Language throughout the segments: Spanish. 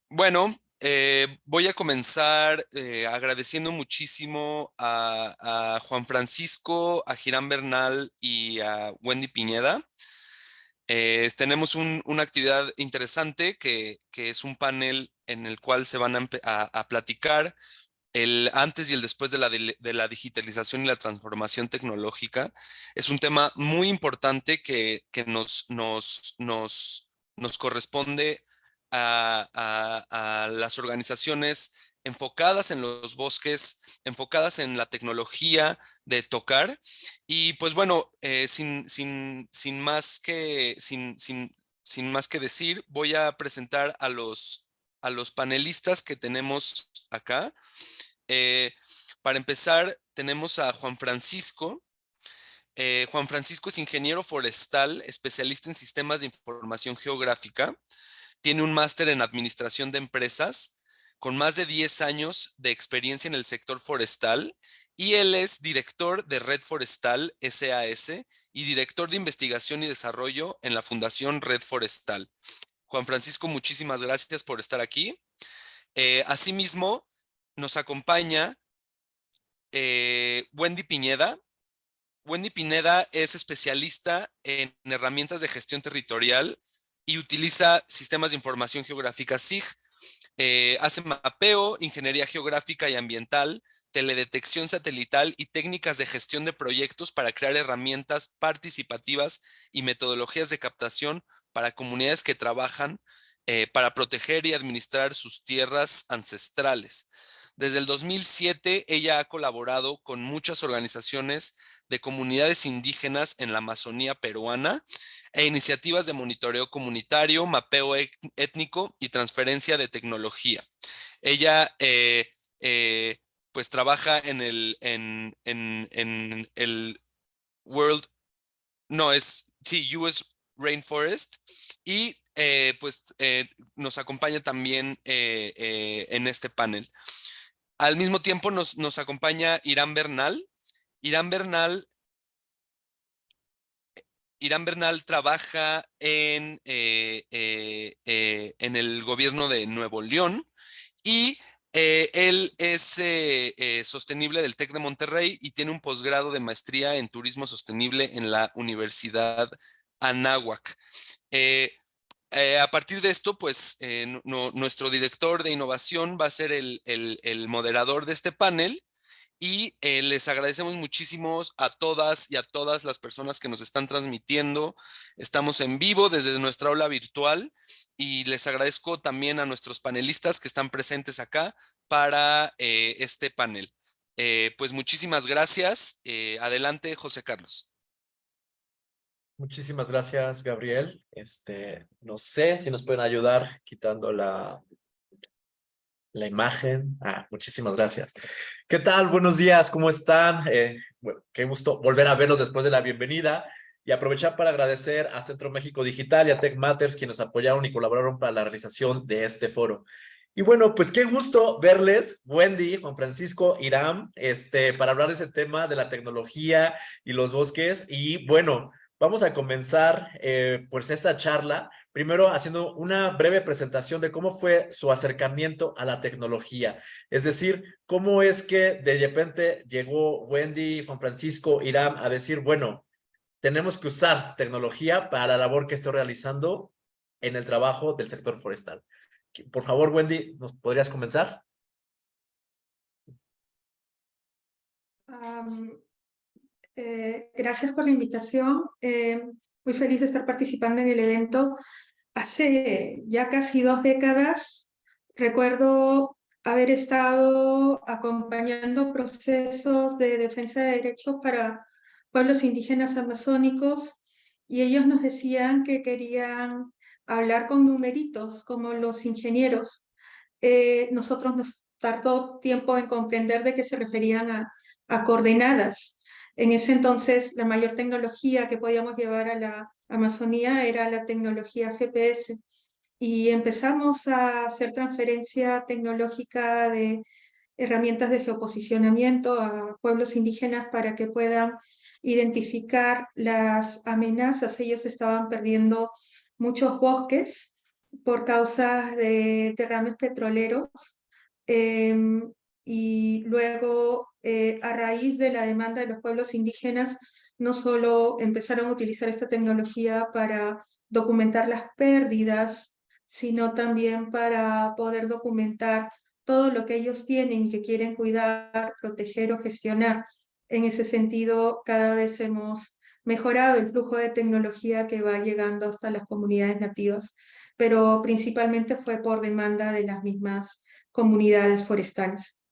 Bueno, voy a comenzar agradeciendo muchísimo a Juan Francisco, a Girán Bernal y a Wendy Piñeda. Tenemos una actividad interesante que es un panel en el cual se van a platicar el antes y el después de la digitalización y la transformación tecnológica. Es un tema muy importante que nos corresponde a las organizaciones enfocadas en los bosques, enfocadas en la tecnología de tocar. Y pues bueno, sin más que decir, voy a presentar a los panelistas que tenemos acá. Eh, para empezar, tenemos a Juan Francisco. Juan Francisco es ingeniero forestal, especialista en sistemas de información geográfica. Tiene un máster en administración de empresas, con más de 10 años de experiencia en el sector forestal. Y él es director de Red Forestal SAS y director de investigación y desarrollo en la Fundación Red Forestal. Juan Francisco, muchísimas gracias por estar aquí. Asimismo, nos acompaña Wendy Piñeda. Wendy Pineda es especialista en herramientas de gestión territorial y utiliza sistemas de información geográfica SIG. Hace mapeo, ingeniería geográfica y ambiental, teledetección satelital y técnicas de gestión de proyectos para crear herramientas participativas y metodologías de captación para comunidades que trabajan para proteger y administrar sus tierras ancestrales. Desde el 2007, ella ha colaborado con muchas organizaciones de comunidades indígenas en la Amazonía peruana e iniciativas de monitoreo comunitario, mapeo étnico y transferencia de tecnología. Ella pues trabaja en el World, no, sí, US Rainforest y nos acompaña también en este panel. Al mismo tiempo nos acompaña Irán Bernal. Irán Bernal Irán Bernal trabaja en el gobierno de Nuevo León y él es sostenible del TEC de Monterrey y tiene un posgrado de maestría en turismo sostenible en la Universidad Anáhuac. Eh, a partir de esto, pues nuestro director de innovación va a ser el moderador de este panel y les agradecemos muchísimo a todas y a todas las personas que nos están transmitiendo. Estamos en vivo desde nuestra aula virtual y les agradezco también a nuestros panelistas que están presentes acá para este panel. Pues muchísimas gracias. Adelante, José Carlos. Muchísimas gracias, Gabriel. No sé si nos pueden ayudar quitando la imagen. Muchísimas gracias. ¿Qué tal? Buenos días, ¿cómo están? Bueno, qué gusto volver a verlos después de la bienvenida y aprovechar para agradecer a Centro México Digital y a Tech Matters quienes apoyaron y colaboraron para la realización de este foro. Y bueno, pues qué gusto verles, Wendy, Juan Francisco, Irán, para hablar de ese tema de la tecnología y los bosques. Y bueno, vamos a comenzar pues esta charla, primero haciendo una breve presentación de cómo fue su acercamiento a la tecnología. Es decir, cómo es que de repente llegó Wendy, Juan Francisco, Irán a decir, bueno, tenemos que usar tecnología para la labor que estoy realizando en el trabajo del sector forestal. Por favor, Wendy, ¿nos podrías comenzar? Um, Gracias por la invitación. Muy feliz de estar participando en el evento. Hace ya casi 2 décadas recuerdo haber estado acompañando procesos de defensa de derechos para pueblos indígenas amazónicos y ellos nos decían que querían hablar con numeritos, como los ingenieros. Nosotros nos tardó tiempo en comprender de qué se referían a coordenadas. En ese entonces, la mayor tecnología que podíamos llevar a la Amazonía era la tecnología GPS y empezamos a hacer transferencia tecnológica de herramientas de geoposicionamiento a pueblos indígenas para que puedan identificar las amenazas. Ellos estaban perdiendo muchos bosques por causas de derrames petroleros. Y luego, a raíz de la demanda de los pueblos indígenas, no solo empezaron a utilizar esta tecnología para documentar las pérdidas, sino también para poder documentar todo lo que ellos tienen y que quieren cuidar, proteger o gestionar. En ese sentido, cada vez hemos mejorado el flujo de tecnología que va llegando hasta las comunidades nativas, pero principalmente fue por demanda de las mismas comunidades forestales.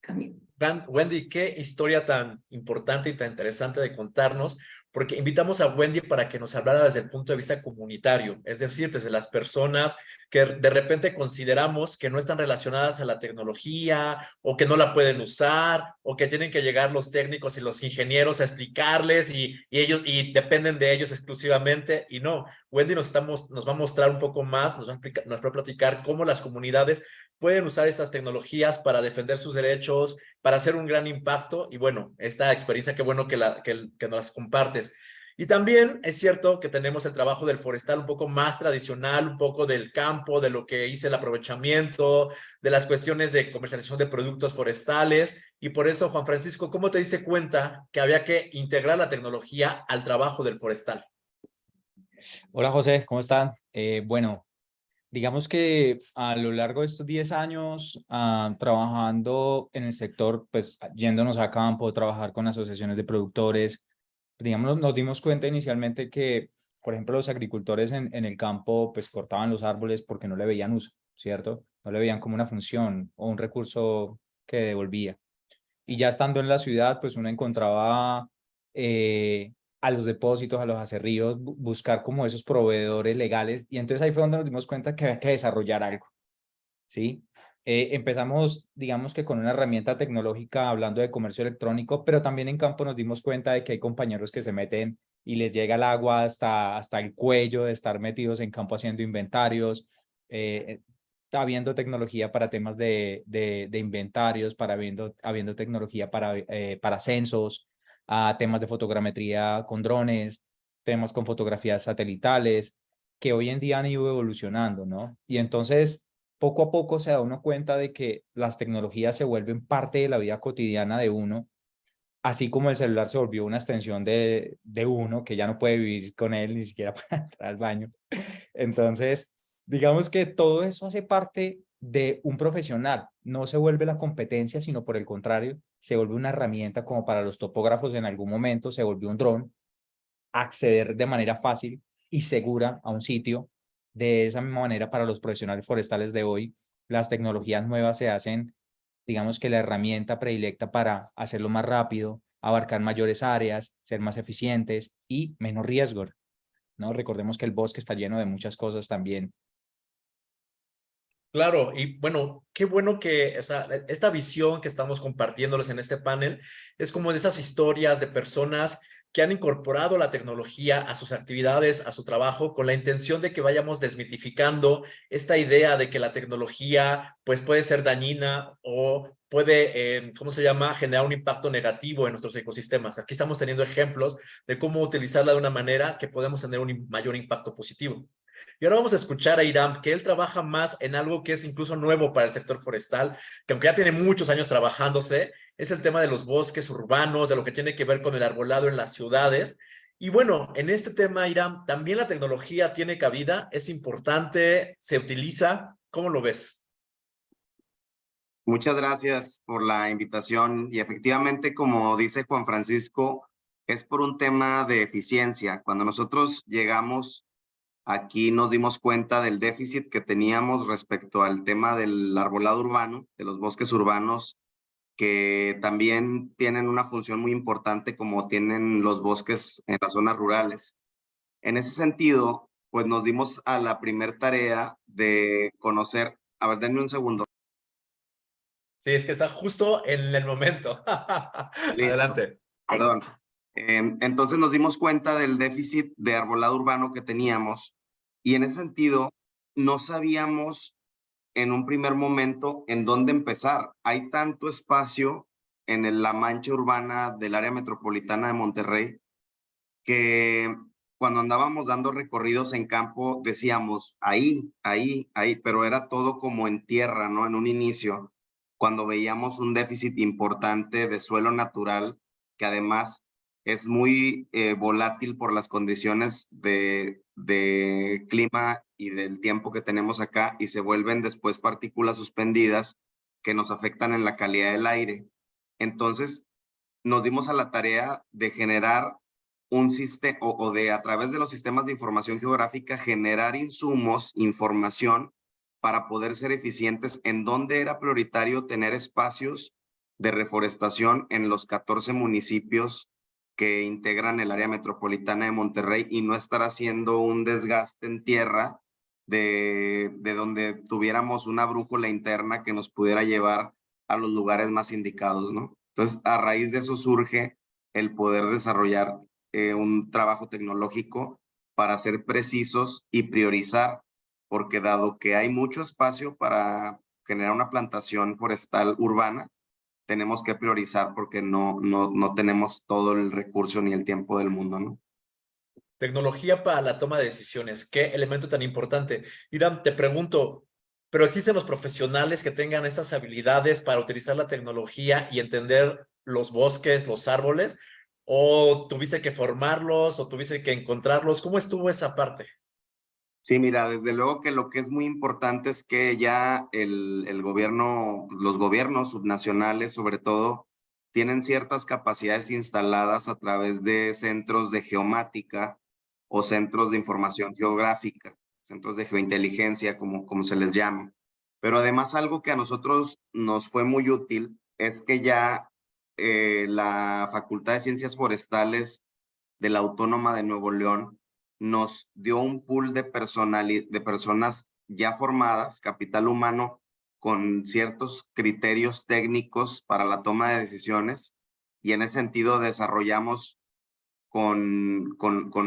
Camilo. Wendy, qué historia tan importante y tan interesante de contarnos, porque invitamos a Wendy para que nos hablara desde el punto de vista comunitario, es decir, desde las personas que de repente consideramos que no están relacionadas a la tecnología o que no la pueden usar o que tienen que llegar los técnicos y los ingenieros a explicarles y ellos y dependen de ellos exclusivamente. Y no, Wendy nos va a mostrar un poco más, nos va a platicar cómo las comunidades pueden usar estas tecnologías para defender sus derechos, para hacer un gran impacto. Y bueno, esta experiencia, qué bueno que nos las compartes. Y también es cierto que tenemos el trabajo del forestal un poco más tradicional, un poco del campo, de lo que hice el aprovechamiento, de las cuestiones de comercialización de productos forestales. Y por eso, Juan Francisco, ¿cómo te diste cuenta que había que integrar la tecnología al trabajo del forestal? Hola José, ¿cómo están? Bueno, digamos que a lo largo de estos 10 años trabajando en el sector, pues yéndonos a campo, trabajar con asociaciones de productores, digamos, nos dimos cuenta inicialmente que, por ejemplo, los agricultores en el campo pues cortaban los árboles porque no le veían uso, ¿cierto? No le veían como una función o un recurso que devolvía. Y ya estando en la ciudad, pues uno encontraba a los depósitos, a los aserríos, buscar como esos proveedores legales. Y entonces ahí fue donde nos dimos cuenta que había que desarrollar algo, ¿sí? Empezamos, digamos que con una herramienta tecnológica hablando de comercio electrónico, pero también en campo nos dimos cuenta de que hay compañeros que se meten y les llega el agua hasta el cuello de estar metidos en campo haciendo inventarios, habiendo tecnología para temas de inventarios, habiendo tecnología para censos, temas de fotogrametría con drones, temas con fotografías satelitales, que hoy en día han ido evolucionando, ¿no? Y entonces, poco a poco se da uno cuenta de que las tecnologías se vuelven parte de la vida cotidiana de uno, así como el celular se volvió una extensión de uno, que ya no puede vivir con él ni siquiera para entrar al baño. Entonces, digamos que todo eso hace parte de un profesional. No se vuelve la competencia, sino por el contrario, se vuelve una herramienta como para los topógrafos en algún momento, se volvió un dron, acceder de manera fácil y segura a un sitio. De esa misma manera, para los profesionales forestales de hoy, las tecnologías nuevas se hacen, digamos que la herramienta predilecta para hacerlo más rápido, abarcar mayores áreas, ser más eficientes y menos riesgo, ¿no? Recordemos que el bosque está lleno de muchas cosas también. Claro, y bueno, qué bueno que esta visión que estamos compartiéndoles en este panel es como de esas historias de personas que han incorporado la tecnología a sus actividades, a su trabajo, con la intención de que vayamos desmitificando esta idea de que la tecnología pues puede ser dañina o puede, ¿cómo se llama?, generar un impacto negativo en nuestros ecosistemas. Aquí estamos teniendo ejemplos de cómo utilizarla de una manera que podemos tener un mayor impacto positivo. Y ahora vamos a escuchar a Iram, que él trabaja más en algo que es incluso nuevo para el sector forestal, que aunque ya tiene muchos años trabajándose, es el tema de los bosques urbanos, de lo que tiene que ver con el arbolado en las ciudades. Y bueno, en este tema, Iram, también la tecnología tiene cabida, es importante, se utiliza. ¿Cómo lo ves? Muchas gracias por la invitación y efectivamente, como dice Juan Francisco, es por un tema de eficiencia. Cuando nosotros llegamos aquí nos dimos cuenta del déficit que teníamos respecto al tema del arbolado urbano, de los bosques urbanos, que también tienen una función muy importante como tienen los bosques en las zonas rurales. En ese sentido, pues nos dimos a la primer tarea de conocer, a ver, denme un segundo. Sí, es que está justo en el momento. Adelante. Perdón. Entonces nos dimos cuenta del déficit de arbolado urbano que teníamos y en ese sentido no sabíamos en un primer momento en dónde empezar. Hay tanto espacio en la mancha urbana del área metropolitana de Monterrey que cuando andábamos dando recorridos en campo, decíamos, ahí, pero era todo como en tierra, ¿no? En un inicio, cuando veíamos un déficit importante de suelo natural, que además es muy volátil por las condiciones de clima y del tiempo que tenemos acá, y se vuelven después partículas suspendidas que nos afectan en la calidad del aire. Entonces, nos dimos a la tarea de generar un sistema, o de a través de los sistemas de información geográfica, generar insumos, información, para poder ser eficientes en dónde era prioritario tener espacios de reforestación en los 14 municipios que integran el área metropolitana de Monterrey, y no estar haciendo un desgaste en tierra de donde tuviéramos una brújula interna que nos pudiera llevar a los lugares más indicados, ¿no? Entonces, a raíz de eso surge el poder desarrollar un trabajo tecnológico para ser precisos y priorizar, porque dado que hay mucho espacio para generar una plantación forestal urbana, tenemos que priorizar porque no tenemos todo el recurso ni el tiempo del mundo, ¿no? Tecnología para la toma de decisiones. Qué elemento tan importante. Irán, te pregunto, ¿pero existen los profesionales que tengan estas habilidades para utilizar la tecnología y entender los bosques, los árboles? ¿O tuviste que formarlos o tuviste que encontrarlos? ¿Cómo estuvo esa parte? Sí, mira, desde luego que lo que es muy importante es que ya el gobierno, los gobiernos subnacionales sobre todo, tienen ciertas capacidades instaladas a través de centros de geomática o centros de información geográfica, centros de geointeligencia, como se les llama. Pero además, algo que a nosotros nos fue muy útil es que ya la Facultad de Ciencias Forestales de la Autónoma de Nuevo León nos dio un pool de personas ya formadas, capital humano, con ciertos criterios técnicos para la toma de decisiones, y en ese sentido desarrollamos con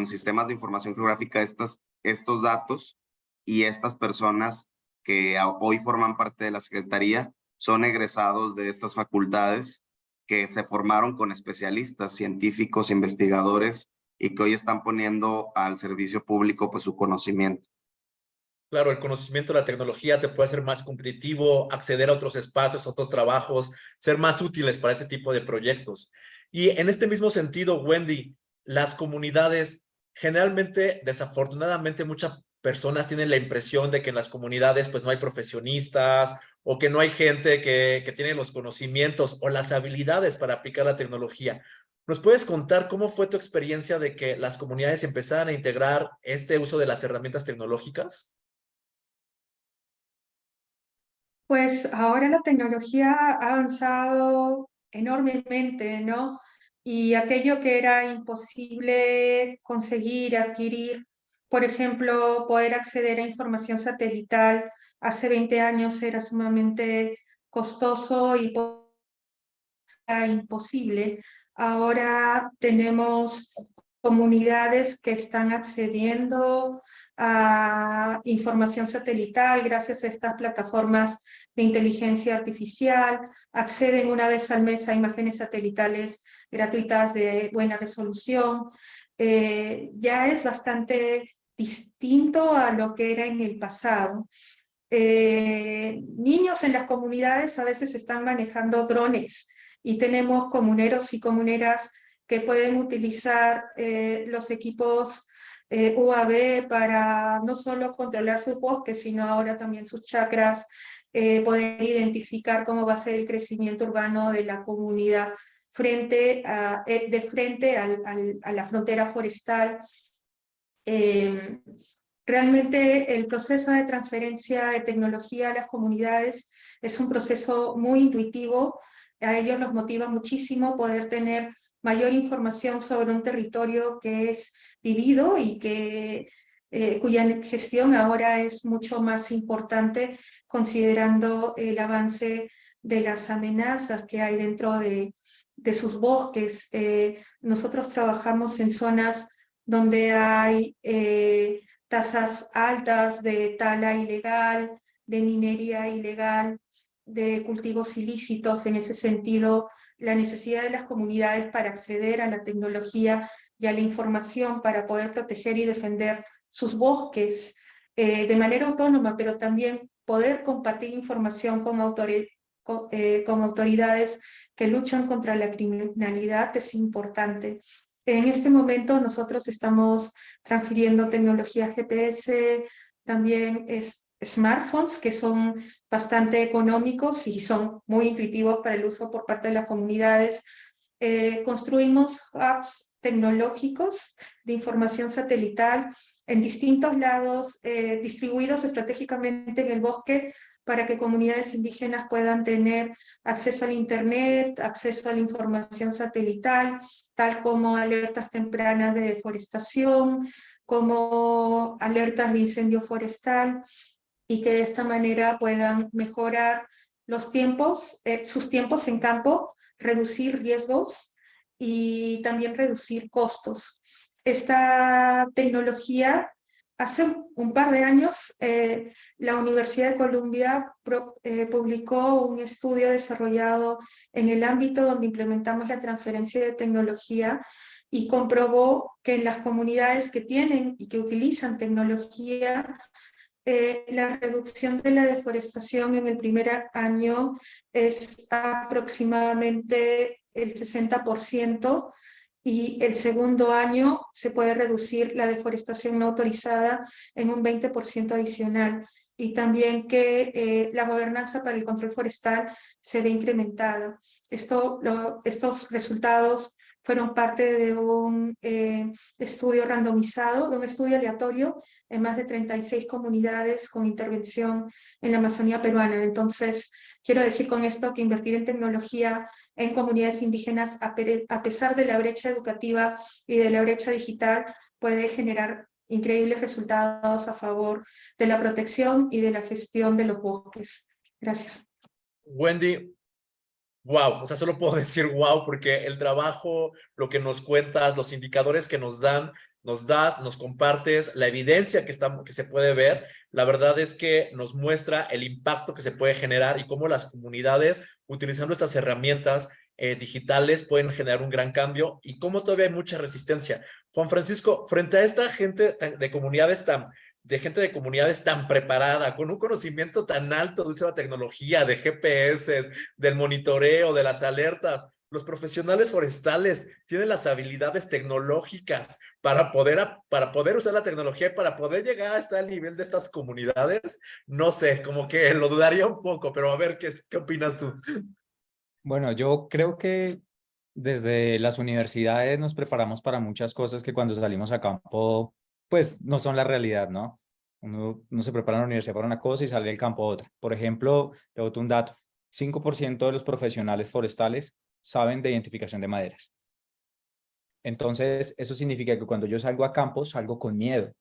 sistemas de información geográfica estos datos, y estas personas que hoy forman parte de la Secretaría son egresados de estas facultades que se formaron con especialistas, científicos, investigadores, y que hoy están poniendo al servicio público pues su conocimiento. Claro, el conocimiento de la tecnología te puede hacer más competitivo, acceder a otros espacios, otros trabajos, ser más útiles para ese tipo de proyectos. Y en este mismo sentido, Wendy, las comunidades, generalmente, desafortunadamente, muchas personas tienen la impresión de que en las comunidades pues no hay profesionistas o que no hay gente que tiene los conocimientos o las habilidades para aplicar la tecnología. ¿Nos puedes contar cómo fue tu experiencia de que las comunidades empezaran a integrar este uso de las herramientas tecnológicas? Pues ahora la tecnología ha avanzado enormemente, ¿no? Y aquello que era imposible conseguir, adquirir, por ejemplo, poder acceder a información satelital, hace 20 años era sumamente costoso y era imposible. Ahora tenemos comunidades que están accediendo a información satelital gracias a estas plataformas de inteligencia artificial, acceden una vez al mes a imágenes satelitales gratuitas de buena resolución. Ya es bastante distinto a lo que era en el pasado. Niños en las comunidades a veces están manejando drones y tenemos comuneros y comuneras que pueden utilizar los equipos UAV para no solo controlar sus bosques, sino ahora también sus chacras, poder identificar cómo va a ser el crecimiento urbano de la comunidad de frente a la frontera forestal. Realmente el proceso de transferencia de tecnología a las comunidades es un proceso muy intuitivo. A ellos los motiva muchísimo poder tener mayor información sobre un territorio que es vivido y cuya gestión ahora es mucho más importante considerando el avance de las amenazas que hay dentro de sus bosques. Nosotros trabajamos en zonas donde hay tasas altas de tala ilegal, de minería ilegal, de cultivos ilícitos. En ese sentido, la necesidad de las comunidades para acceder a la tecnología y a la información para poder proteger y defender sus bosques de manera autónoma, pero también poder compartir información con autoridades que luchan contra la criminalidad es importante. En este momento nosotros estamos transfiriendo tecnología GPS, también smartphones que son bastante económicos y son muy intuitivos para el uso por parte de las comunidades. Construimos hubs tecnológicos de información satelital en distintos lados, distribuidos estratégicamente en el bosque para que comunidades indígenas puedan tener acceso al Internet, acceso a la información satelital, tal como alertas tempranas de deforestación, como alertas de incendio forestal, y que de esta manera puedan mejorar los tiempos, sus tiempos en campo, reducir riesgos y también reducir costos. Esta tecnología, hace un par de años, la Universidad de Columbia publicó un estudio desarrollado en el ámbito donde implementamos la transferencia de tecnología y comprobó que en las comunidades que tienen y que utilizan tecnología, la reducción de la deforestación en el primer año es aproximadamente el 60%, y el segundo año se puede reducir la deforestación no autorizada en un 20% adicional, y también que la gobernanza para el control forestal se ve incrementada. Estos resultados fueron parte de un estudio randomizado, de un estudio aleatorio en más de 36 comunidades con intervención en la Amazonía peruana. Entonces, quiero decir con esto que invertir en tecnología en comunidades indígenas, a pesar de la brecha educativa y de la brecha digital, puede generar increíbles resultados a favor de la protección y de la gestión de los bosques. Gracias. Wendy, wow, o sea, solo puedo decir wow, porque el trabajo, lo que nos cuentas, los indicadores que nos das, nos compartes, la evidencia que se puede ver, la verdad es que nos muestra el impacto que se puede generar y cómo las comunidades, utilizando estas herramientas digitales, pueden generar un gran cambio y cómo todavía hay mucha resistencia. Juan Francisco, frente a esta gente de gente de comunidades tan preparada, con un conocimiento tan alto de uso de la tecnología, de GPS, del monitoreo, de las alertas, los profesionales forestales tienen las habilidades tecnológicas para poder usar la tecnología y para poder llegar hasta el nivel de estas comunidades. No sé, como que lo dudaría un poco, pero a ver, ¿qué opinas tú? Bueno, yo creo que desde las universidades nos preparamos para muchas cosas que cuando salimos a campo, pues no son la realidad, ¿no? Uno se prepara en la universidad para una cosa y sale al campo otra. Por ejemplo, te boto un dato: 5% de los profesionales forestales saben de identificación de maderas. Entonces, eso significa que cuando yo salgo a campo, salgo con miedo,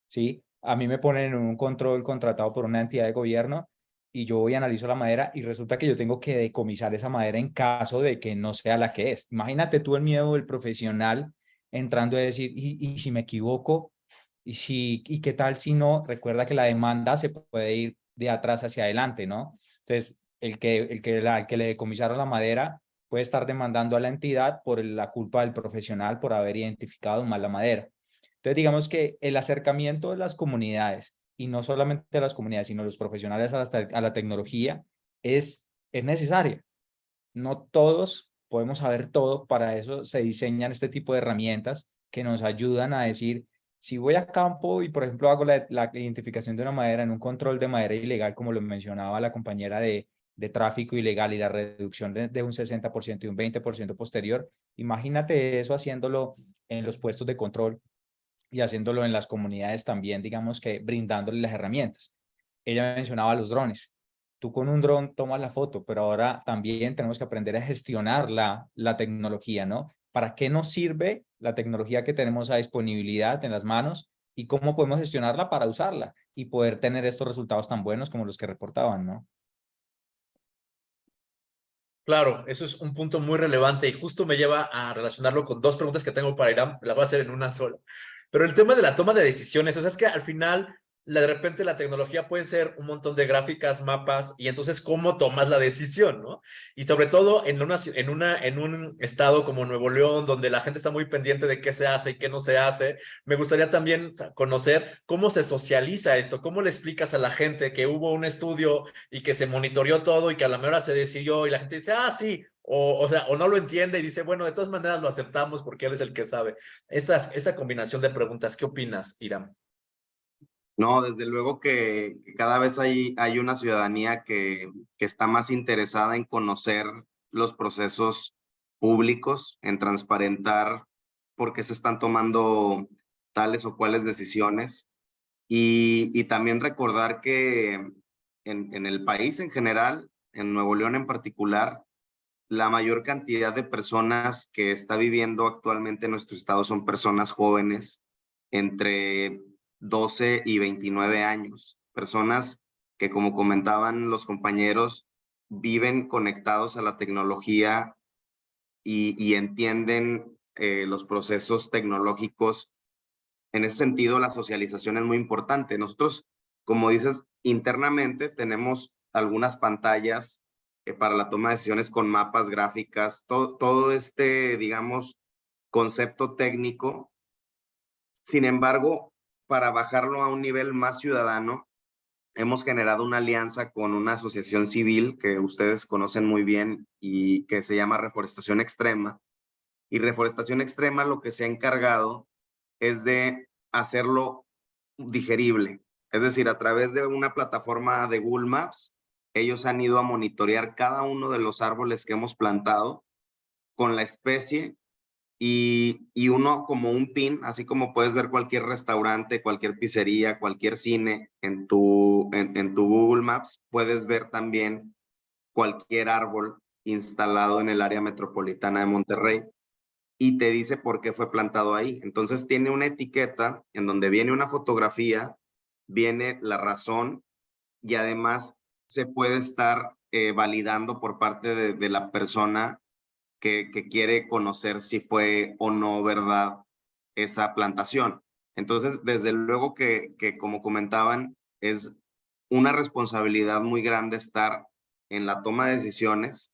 ¿sí? A mí me ponen en un control contratado por una entidad de gobierno y yo voy y analizo la madera y resulta que yo tengo que decomisar esa madera en caso de que no sea la que es. Imagínate tú el miedo del profesional entrando a decir, ¿y si me equivoco? ¿Y qué tal si no? Recuerda que la demanda se puede ir de atrás hacia adelante, ¿no? Entonces, el que le decomisaron la madera puede estar demandando a la entidad por la culpa del profesional por haber identificado mal la madera. Entonces, digamos que el acercamiento de las comunidades, y no solamente de las comunidades, sino los profesionales a la tecnología, es necesaria. No todos podemos saber todo, para eso se diseñan este tipo de herramientas que nos ayudan a decir, si voy a campo y, por ejemplo, hago la identificación de una madera en un control de madera ilegal, como lo mencionaba la compañera de tráfico ilegal, y la reducción de un 60% y un 20% posterior, imagínate eso haciéndolo en los puestos de control y haciéndolo en las comunidades también, digamos que brindándole las herramientas. Ella mencionaba los drones. Tú con un dron tomas la foto, pero ahora también tenemos que aprender a gestionar la tecnología, ¿no? ¿Para qué nos sirve la tecnología que tenemos a disponibilidad en las manos y cómo podemos gestionarla para usarla y poder tener estos resultados tan buenos como los que reportaban, ¿no? Claro, eso es un punto muy relevante y justo me lleva a relacionarlo con dos preguntas que tengo para Irán. Las voy a hacer en una sola. Pero el tema de la toma de decisiones, o sea, es que al final de repente la tecnología puede ser un montón de gráficas, mapas, y entonces cómo tomas la decisión, ¿no? Y sobre todo en un estado como Nuevo León, donde la gente está muy pendiente de qué se hace y qué no se hace, me gustaría también conocer cómo se socializa esto, cómo le explicas a la gente que hubo un estudio y que se monitoreó todo y que a la mejor se decidió y la gente dice, ah, sí, o sea, o no lo entiende y dice, bueno, de todas maneras lo aceptamos porque él es el que sabe. Esta combinación de preguntas, ¿qué opinas, Iram? No, desde luego que cada vez hay una ciudadanía que está más interesada en conocer los procesos públicos, en transparentar por qué se están tomando tales o cuales decisiones y también recordar que en el país en general, en Nuevo León en particular, la mayor cantidad de personas que está viviendo actualmente en nuestro estado son personas jóvenes entre 12 y 29 años, personas que, como comentaban los compañeros, viven conectados a la tecnología y entienden los procesos tecnológicos. En ese sentido, la socialización es muy importante. Nosotros, como dices, internamente tenemos algunas pantallas para la toma de decisiones con mapas, gráficas, todo este, digamos, concepto técnico. Sin embargo, para bajarlo a un nivel más ciudadano, hemos generado una alianza con una asociación civil que ustedes conocen muy bien y que se llama Reforestación Extrema. Y Reforestación Extrema lo que se ha encargado es de hacerlo digerible. Es decir, a través de una plataforma de Google Maps, ellos han ido a monitorear cada uno de los árboles que hemos plantado con la especie y uno como un pin, así como puedes ver cualquier restaurante, cualquier pizzería, cualquier cine en tu Google Maps, puedes ver también cualquier árbol instalado en el área metropolitana de Monterrey y te dice por qué fue plantado ahí. Entonces tiene una etiqueta en donde viene una fotografía, viene la razón y además se puede estar validando por parte de la persona que quiere conocer si fue o no verdad esa plantación. Entonces, desde luego que como comentaban, es una responsabilidad muy grande estar en la toma de decisiones,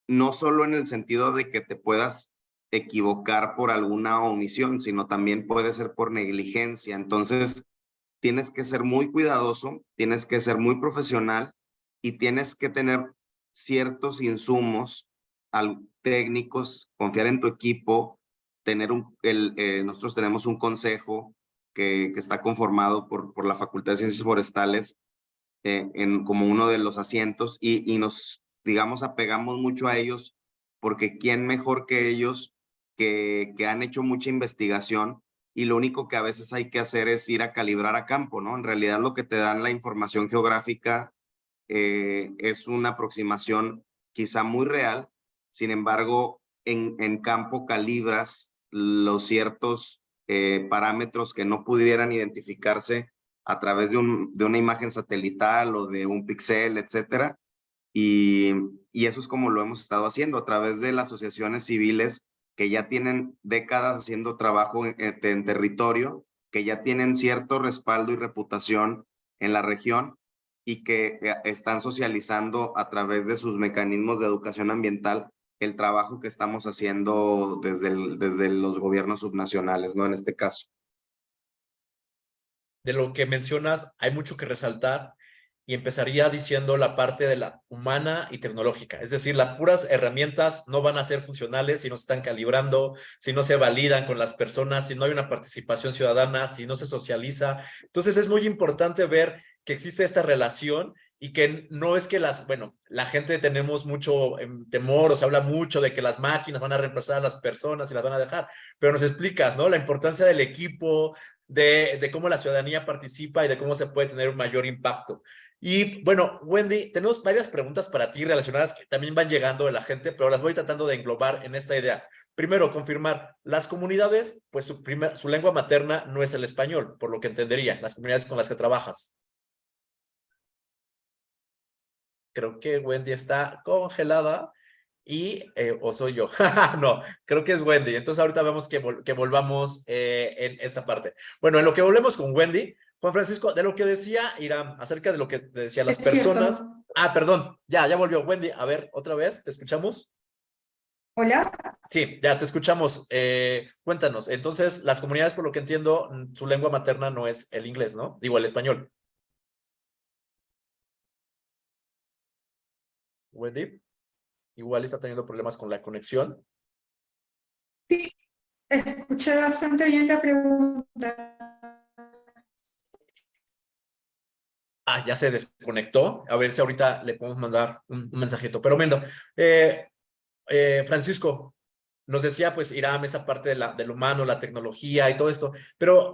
no solo en el sentido de que te puedas equivocar por alguna omisión, sino también puede ser por negligencia. Entonces, tienes que ser muy cuidadoso, tienes que ser muy profesional y tienes que tener ciertos insumos técnicos, confiar en tu equipo, nosotros tenemos un consejo que está conformado por la Facultad de Ciencias Forestales como uno de los asientos y nos, digamos, apegamos mucho a ellos porque quién mejor que ellos que han hecho mucha investigación y lo único que a veces hay que hacer es ir a calibrar a campo, ¿no? En realidad lo que te dan la información geográfica es una aproximación quizá muy real, sin embargo, en campo calibras los ciertos parámetros que no pudieran identificarse a través de una imagen satelital o de un píxel, etcétera. Y eso es como lo hemos estado haciendo a través de las asociaciones civiles que ya tienen décadas haciendo trabajo en territorio, que ya tienen cierto respaldo y reputación en la región y que están socializando a través de sus mecanismos de educación ambiental el trabajo que estamos haciendo desde los gobiernos subnacionales, ¿no? En este caso. De lo que mencionas, hay mucho que resaltar y empezaría diciendo la parte de la humana y tecnológica. Es decir, las puras herramientas no van a ser funcionales si no se están calibrando, si no se validan con las personas, si no hay una participación ciudadana, si no se socializa. Entonces es muy importante ver que existe esta relación y que no es que la gente tenemos mucho temor o se habla mucho de que las máquinas van a reemplazar a las personas y las van a dejar, pero nos explicas, ¿no? La importancia del equipo, de cómo la ciudadanía participa y de cómo se puede tener un mayor impacto. Y bueno, Wendy, tenemos varias preguntas para ti relacionadas que también van llegando de la gente, pero las voy tratando de englobar en esta idea. Primero, confirmar, las comunidades, pues su lengua materna no es el español, por lo que entendería, las comunidades con las que trabajas. Creo que Wendy está congelada o soy yo. No, creo que es Wendy. Entonces ahorita vemos que volvamos en esta parte. Bueno, en lo que volvemos con Wendy, Juan Francisco, de lo que decía Iram, acerca de lo que te decía las Es cierto. personas. Ah, perdón, ya volvió Wendy. A ver, otra vez, ¿te escuchamos? Hola. Sí, ya te escuchamos. Cuéntanos, entonces, las comunidades, por lo que entiendo, su lengua materna no es el inglés, ¿no? Digo, el español. Wendy, igual está teniendo problemas con la conexión. Sí, escuché bastante bien la pregunta. Ah, ya se desconectó. A ver si ahorita le podemos mandar un mensajito. Pero bueno, Francisco, nos decía pues Iram esa parte del humano, la tecnología y todo esto, pero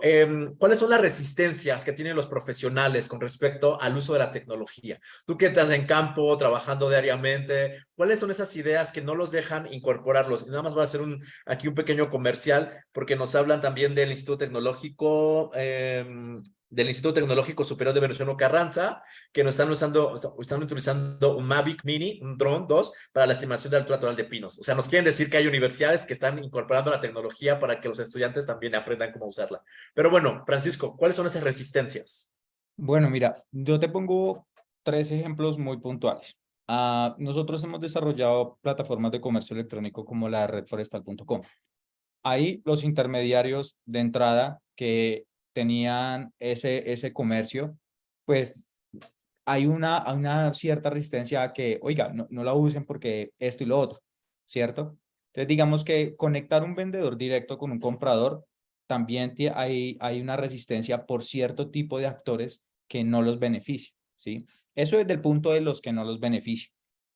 ¿cuáles son las resistencias que tienen los profesionales con respecto al uso de la tecnología? Tú que estás en campo, trabajando diariamente, ¿cuáles son esas ideas que no los dejan incorporarlos? Y nada más voy a hacer aquí un pequeño comercial porque nos hablan también del Instituto Tecnológico Superior de Venustiano Carranza, que nos están utilizando un Mavic Mini, un Drone 2, para la estimación de altura total de pinos. O sea, nos quieren decir que hay universidades que están incorporando la tecnología para que los estudiantes también aprendan cómo usarla. Pero bueno, Francisco, ¿cuáles son esas resistencias? Bueno, mira, yo te pongo 3 ejemplos muy puntuales. Nosotros hemos desarrollado plataformas de comercio electrónico como la redforestal.com. Ahí los intermediarios de entrada que tenían ese comercio, pues hay una cierta resistencia a que, oiga, no la usen porque esto y lo otro, ¿cierto? Entonces, digamos que conectar un vendedor directo con un comprador, también hay una resistencia por cierto tipo de actores que no los beneficia, ¿sí? Eso desde el punto de los que no los beneficia.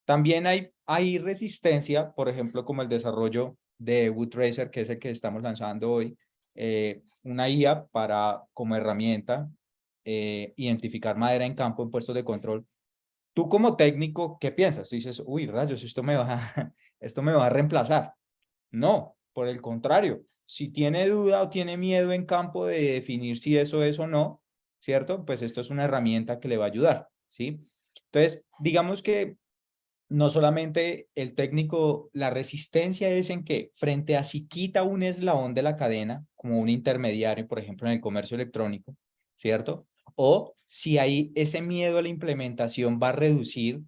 También hay resistencia, por ejemplo, como el desarrollo de WoodRacer, que es el que estamos lanzando hoy, una IA como herramienta identificar madera en campo en puestos de control. Tú como técnico, ¿qué piensas? Tú dices, uy, rayos, esto me va a reemplazar. No, por el contrario, si tiene duda o tiene miedo en campo de definir si eso es o no, ¿cierto? Pues esto es una herramienta que le va a ayudar, ¿sí? Entonces, digamos que no solamente el técnico, la resistencia es en que frente a si quita un eslabón de la cadena, como un intermediario, por ejemplo, en el comercio electrónico, ¿cierto? O si hay ese miedo a la implementación va a reducir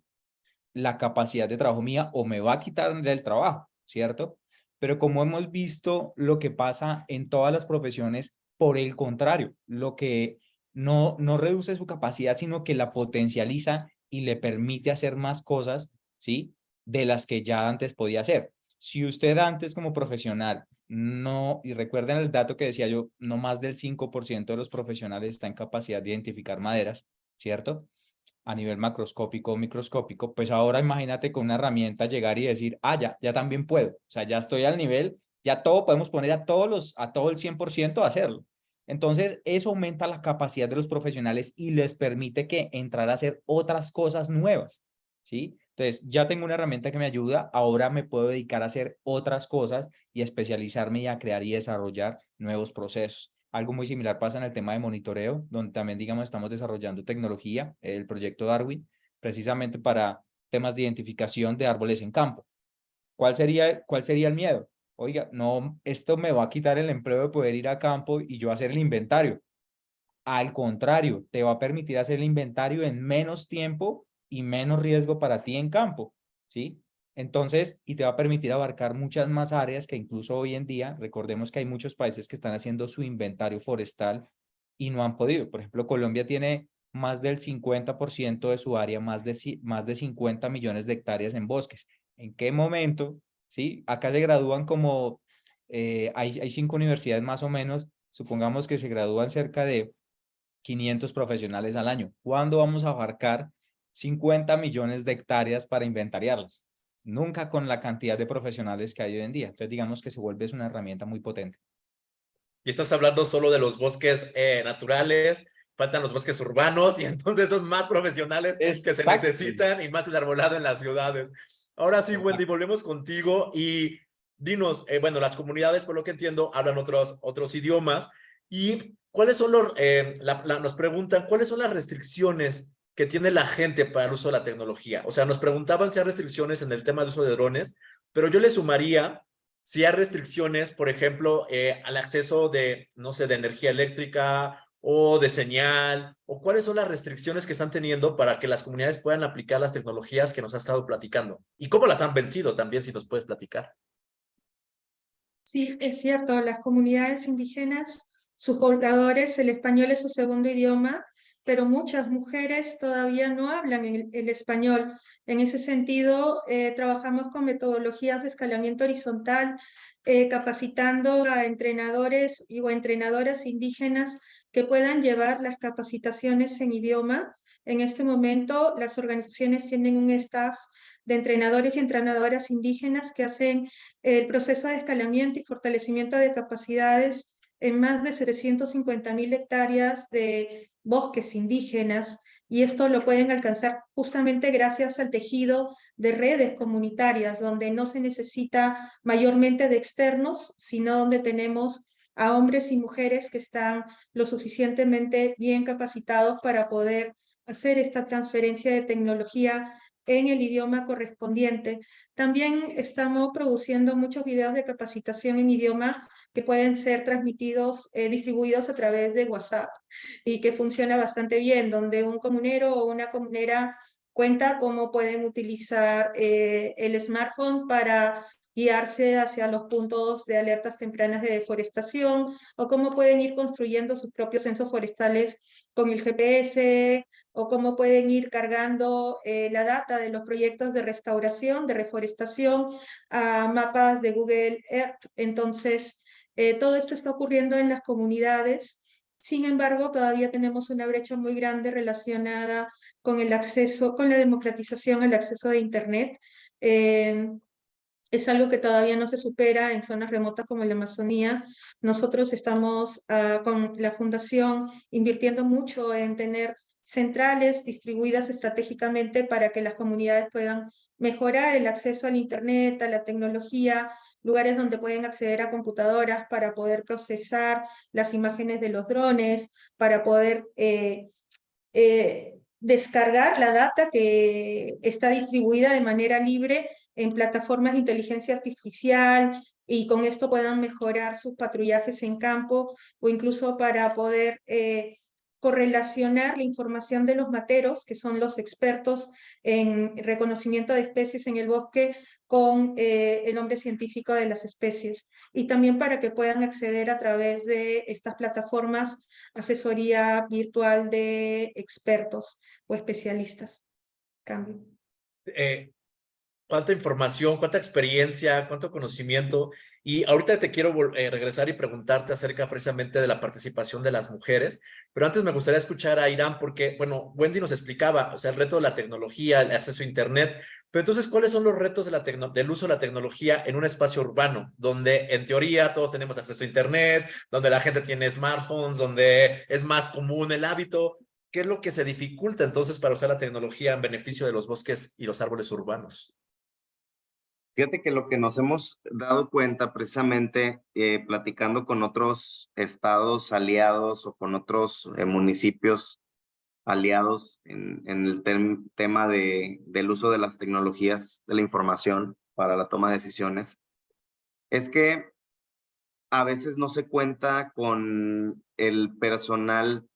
la capacidad de trabajo mía o me va a quitar del trabajo, ¿cierto? Pero como hemos visto lo que pasa en todas las profesiones, por el contrario, lo que no reduce su capacidad, sino que la potencializa y le permite hacer más cosas, ¿sí? De las que ya antes podía hacer. Si usted antes como profesional no, y recuerden el dato que decía yo, no más del 5% de los profesionales está en capacidad de identificar maderas, ¿cierto? A nivel macroscópico o microscópico, pues ahora imagínate con una herramienta llegar y decir, ya también puedo, o sea, ya estoy al nivel, ya todo podemos poner a todo el 100% a hacerlo. Entonces, eso aumenta la capacidad de los profesionales y les permite que entrar a hacer otras cosas nuevas, ¿sí? Entonces, ya tengo una herramienta que me ayuda, ahora me puedo dedicar a hacer otras cosas y especializarme y a crear y desarrollar nuevos procesos. Algo muy similar pasa en el tema de monitoreo, donde también, digamos, estamos desarrollando tecnología, el proyecto Darwin, precisamente para temas de identificación de árboles en campo. ¿Cuál sería el miedo? Oiga, no, esto me va a quitar el empleo de poder ir a campo y yo hacer el inventario. Al contrario, te va a permitir hacer el inventario en menos tiempo y menos riesgo para ti en campo, ¿sí? Entonces, y te va a permitir abarcar muchas más áreas que incluso hoy en día, recordemos que hay muchos países que están haciendo su inventario forestal y no han podido. Por ejemplo, Colombia tiene más del 50% de su área, más de 50 millones de hectáreas en bosques. ¿En qué momento? ¿Sí? Acá se gradúan como, hay 5 universidades más o menos, supongamos que se gradúan cerca de 500 profesionales al año. ¿Cuándo vamos a abarcar 50 millones de hectáreas para inventariarlas? Nunca con la cantidad de profesionales que hay hoy en día. Entonces, digamos que se vuelve una herramienta muy potente. Y estás hablando solo de los bosques naturales, faltan los bosques urbanos y entonces son más profesionales que se necesitan y más el arbolado en las ciudades. Ahora sí, Wendy, volvemos contigo y dinos, bueno, las comunidades, por lo que entiendo, hablan otros idiomas y ¿cuáles son nos preguntan, ¿cuáles son las restricciones que tiene la gente para el uso de la tecnología? O sea, nos preguntaban si hay restricciones en el tema de uso de drones, pero yo le sumaría si hay restricciones, por ejemplo, al acceso de, no sé, de energía eléctrica o de señal, o cuáles son las restricciones que están teniendo para que las comunidades puedan aplicar las tecnologías que nos ha estado platicando? ¿Y cómo las han vencido también, si nos puedes platicar? Sí, es cierto, las comunidades indígenas, sus pobladores, el español es su segundo idioma, pero muchas mujeres todavía no hablan el español. En ese sentido, trabajamos con metodologías de escalamiento horizontal, capacitando a entrenadores o entrenadoras indígenas que puedan llevar las capacitaciones en idioma. En este momento, las organizaciones tienen un staff de entrenadores y entrenadoras indígenas que hacen el proceso de escalamiento y fortalecimiento de capacidades en más de 750.000 hectáreas de bosques indígenas, y esto lo pueden alcanzar justamente gracias al tejido de redes comunitarias, donde no se necesita mayormente de externos, sino donde tenemos a hombres y mujeres que están lo suficientemente bien capacitados para poder hacer esta transferencia de tecnología en el idioma correspondiente. También estamos produciendo muchos videos de capacitación en idioma que pueden ser transmitidos, distribuidos a través de WhatsApp, y que funciona bastante bien, donde un comunero o una comunera cuenta cómo pueden utilizar el smartphone para guiarse hacia los puntos de alertas tempranas de deforestación, o cómo pueden ir construyendo sus propios censos forestales con el GPS, o cómo pueden ir cargando la data de los proyectos de restauración, de reforestación, a mapas de Google Earth. Entonces, todo esto está ocurriendo en las comunidades. Sin embargo, todavía tenemos una brecha muy grande relacionada con el acceso, con la democratización al acceso de Internet. Es algo que todavía no se supera en zonas remotas como la Amazonía. Nosotros estamos con la Fundación invirtiendo mucho en tener centrales distribuidas estratégicamente para que las comunidades puedan mejorar el acceso al Internet, a la tecnología, lugares donde pueden acceder a computadoras para poder procesar las imágenes de los drones, para poder descargar la data que está distribuida de manera libre en plataformas de inteligencia artificial, y con esto puedan mejorar sus patrullajes en campo, o incluso para poder correlacionar la información de los materos, que son los expertos en reconocimiento de especies en el bosque, con el nombre científico de las especies, y también para que puedan acceder a través de estas plataformas asesoría virtual de expertos o especialistas. Cambio. Cuánta información, cuánta experiencia, cuánto conocimiento. Y ahorita te quiero regresar y preguntarte acerca precisamente de la participación de las mujeres, pero antes me gustaría escuchar a Irán porque, bueno, Wendy nos explicaba, o sea, el reto de la tecnología, el acceso a Internet, pero entonces, ¿cuáles son los retos de del uso de la tecnología en un espacio urbano, donde en teoría todos tenemos acceso a Internet, donde la gente tiene smartphones, donde es más común el hábito? ¿Qué es lo que se dificulta entonces para usar la tecnología en beneficio de los bosques y los árboles urbanos? Fíjate que lo que nos hemos dado cuenta precisamente platicando con otros estados aliados o con otros municipios aliados en el tema del uso de las tecnologías de la información para la toma de decisiones, es que a veces no se cuenta con el personal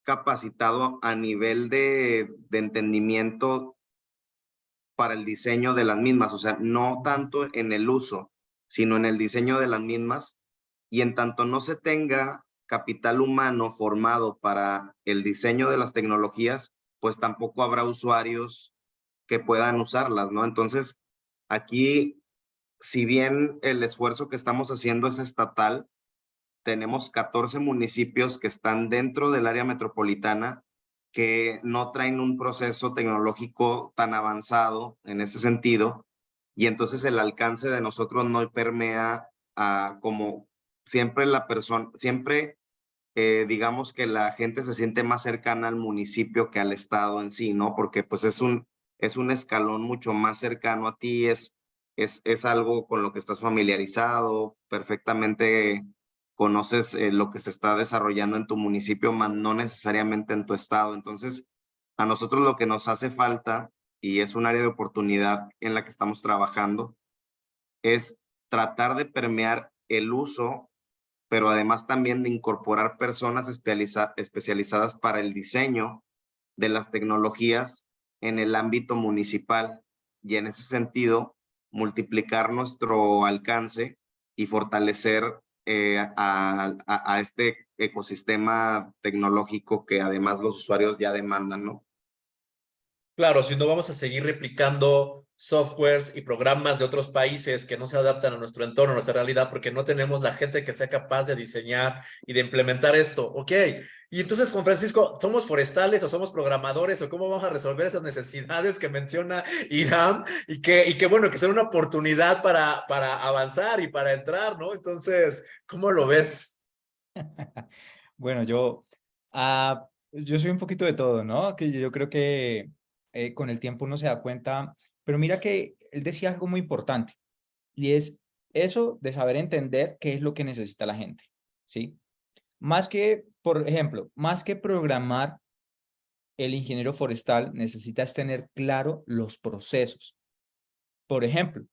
capacitado a nivel de entendimiento para el diseño de las mismas, o sea, no tanto en el uso, sino en el diseño de las mismas, y en tanto no se tenga capital humano formado para el diseño de las tecnologías, pues tampoco habrá usuarios que puedan usarlas, ¿no? Entonces, aquí, si bien el esfuerzo que estamos haciendo es estatal, tenemos 14 municipios que están dentro del área metropolitana que no traen un proceso tecnológico tan avanzado en ese sentido, y entonces el alcance de nosotros no permea a como siempre la persona, siempre digamos que la gente se siente más cercana al municipio que al estado en sí, ¿no? Porque pues es un escalón mucho más cercano a ti, es algo con lo que estás familiarizado, perfectamente conoces lo que se está desarrollando en tu municipio, más no necesariamente en tu estado. Entonces, a nosotros lo que nos hace falta, y es un área de oportunidad en la que estamos trabajando, es tratar de permear el uso pero además también de incorporar personas especializadas para el diseño de las tecnologías en el ámbito municipal y en ese sentido multiplicar nuestro alcance y fortalecer a este ecosistema tecnológico que además los usuarios ya demandan, ¿no? Claro, si no vamos a seguir replicando softwares y programas de otros países que no se adaptan a nuestro entorno, a nuestra realidad, porque no tenemos la gente que sea capaz de diseñar y de implementar esto. Ok, y entonces, Juan Francisco, ¿somos forestales o somos programadores o cómo vamos a resolver esas necesidades que menciona Iram y que bueno, que son una oportunidad para avanzar y para entrar, ¿no? Entonces, ¿cómo lo ves? Bueno, yo soy un poquito de todo, ¿no? Que yo creo que con el tiempo uno se da cuenta, pero mira que él decía algo muy importante y es eso de saber entender qué es lo que necesita la gente, ¿sí? Más que, por ejemplo, más que programar, el ingeniero forestal necesita es tener claro los procesos. Por ejemplo,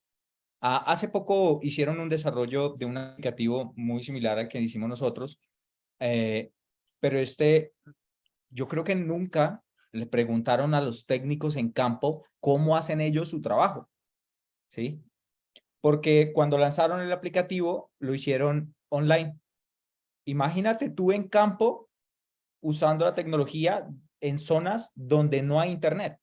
hace poco hicieron un desarrollo de un aplicativo muy similar al que hicimos nosotros, eh, pero yo creo que nunca le preguntaron a los técnicos en campo cómo hacen ellos su trabajo, ¿sí? Porque cuando lanzaron el aplicativo, lo hicieron online. Imagínate tú en campo usando la tecnología en zonas donde no hay internet.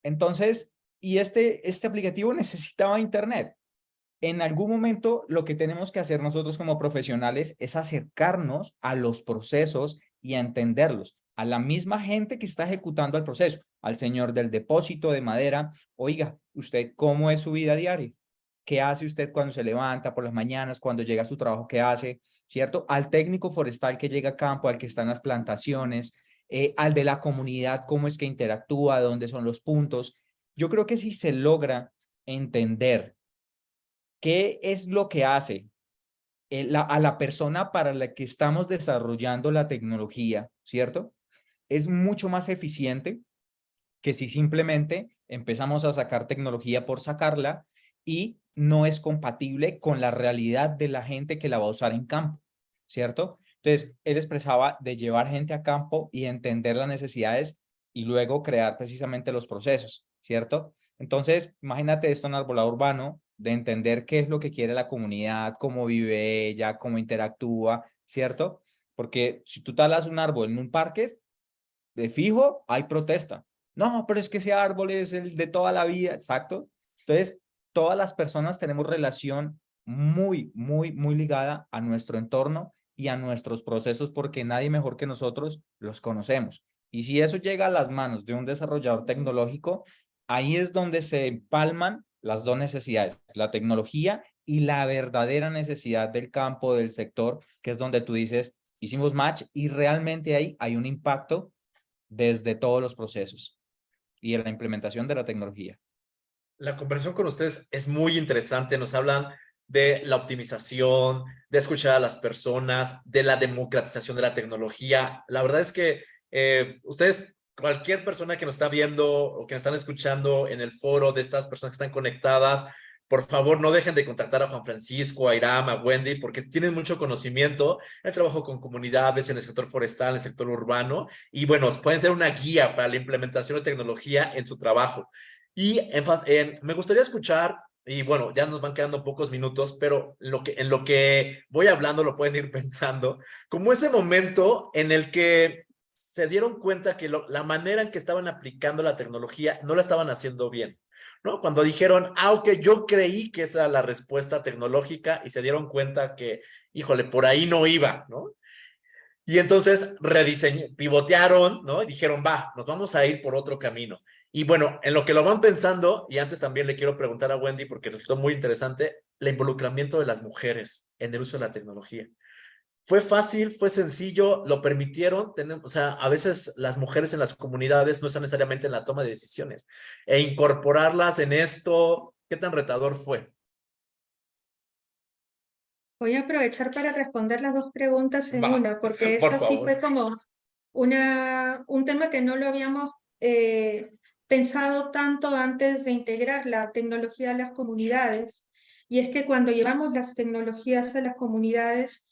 Entonces, y este aplicativo necesitaba internet. En algún momento, lo que tenemos que hacer nosotros como profesionales es acercarnos a los procesos y a entenderlos, a la misma gente que está ejecutando el proceso, al señor del depósito de madera. Oiga, ¿usted cómo es su vida diaria? ¿Qué hace usted cuando se levanta por las mañanas, cuando llega a su trabajo? ¿Qué hace? ¿Cierto? Al técnico forestal que llega a campo, al que está en las plantaciones, al de la comunidad, cómo es que interactúa, dónde son los puntos. Yo creo que si se logra entender qué es lo que hace a la persona para la que estamos desarrollando la tecnología, ¿cierto? Es mucho más eficiente que si simplemente empezamos a sacar tecnología por sacarla y no es compatible con la realidad de la gente que la va a usar en campo, ¿cierto? Entonces, él expresaba de llevar gente a campo y entender las necesidades y luego crear precisamente los procesos, ¿cierto? Entonces, imagínate esto en arbolado urbano, de entender qué es lo que quiere la comunidad, cómo vive ella, cómo interactúa, ¿cierto? Porque si tú talas un árbol en un parque, de fijo hay protesta. No, pero es que ese árbol es el de toda la vida, exacto. Entonces, todas las personas tenemos relación muy ligada a nuestro entorno y a nuestros procesos porque nadie mejor que nosotros los conocemos. Y si eso llega a las manos de un desarrollador tecnológico, ahí es donde se empalman las dos necesidades, la tecnología y la verdadera necesidad del campo, del sector, que es donde tú dices, hicimos match y realmente ahí hay un impacto desde todos los procesos y en la implementación de la tecnología. La conversación con ustedes es muy interesante. Nos hablan de la optimización, de escuchar a las personas, de la democratización de la tecnología. La verdad es que ustedes, cualquier persona que nos está viendo o que nos están escuchando en el foro de estas personas que están conectadas, por favor, no dejen de contactar a Juan Francisco, a Iram, a Wendy, porque tienen mucho conocimiento en el trabajo con comunidades, en el sector forestal, en el sector urbano, y bueno, pueden ser una guía para la implementación de tecnología en su trabajo. Y me gustaría escuchar, y bueno, ya nos van quedando pocos minutos, pero en lo que voy hablando lo pueden ir pensando, como ese momento en el que se dieron cuenta que la manera en que estaban aplicando la tecnología no la estaban haciendo bien, ¿no? Cuando dijeron, ok, yo creí que esa era la respuesta tecnológica y se dieron cuenta que, híjole, por ahí no iba, ¿no? Y entonces pivotearon, ¿no? Y dijeron, va, nos vamos a ir por otro camino. Y bueno, en lo que lo van pensando, y antes también le quiero preguntar a Wendy, porque resultó muy interesante, el involucramiento de las mujeres en el uso de la tecnología. ¿Fue fácil? ¿Fue sencillo? ¿Lo permitieron? O sea, a veces las mujeres en las comunidades no están necesariamente en la toma de decisiones. E incorporarlas en esto, ¿qué tan retador fue? Voy a aprovechar para responder las dos preguntas en Va, una, porque por esta sí favor. fue como un tema que no lo habíamos pensado tanto antes de integrar la tecnología a las comunidades. y es que cuando llevamos las tecnologías a las comunidades,